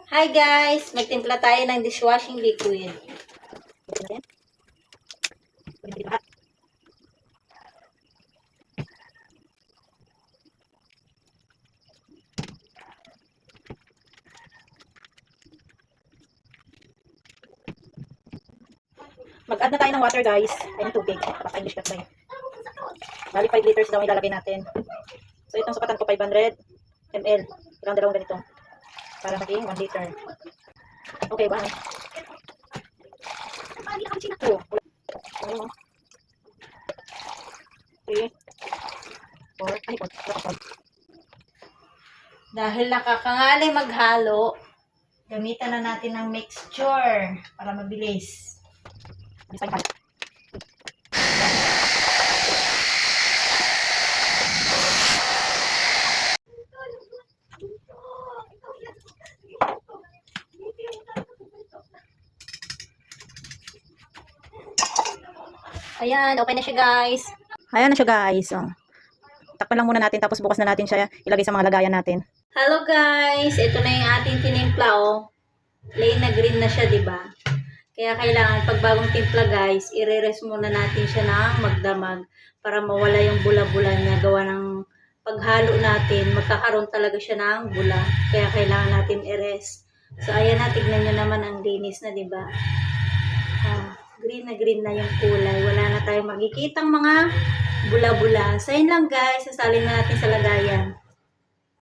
Hi guys! Magtimpla tayo ng dishwashing liquid. Mag-add na tayo ng water guys. Ay ng tubig. Paka-English ka tayo. Bali 5 liters daw ilalagay natin. So itong sukatan ko 500 ml. Ilang dalawang ganito. Para maging 1 liter. Okay ba? 2. 3. 4. Ay, 4. Dahil nakakangali maghalo, gamitan na natin ng mixture para mabilis. Ayan, okay na siya guys. Ayan na siya guys. Oh. Takpan lang muna natin tapos bukas na natin siya ilagay sa mga lagayan natin. Hello guys, ito na yung ating tinimpla oh. Plain na green na siya, 'di ba? Kaya kailangan pag bagong timpla guys, i-rest muna natin siya ng magdamag para mawala yung bula-bula niya. Gawa ng paghalo natin, magkakaroon talaga siya ng bula. Kaya kailangan natin i-rest. So ayan na, tignan nyo naman ang linis na, 'di ba? Green na yung kulay. Wala na tayong makikitang mga bula-bula. So yun lang guys, sasalin na natin sa lagayan.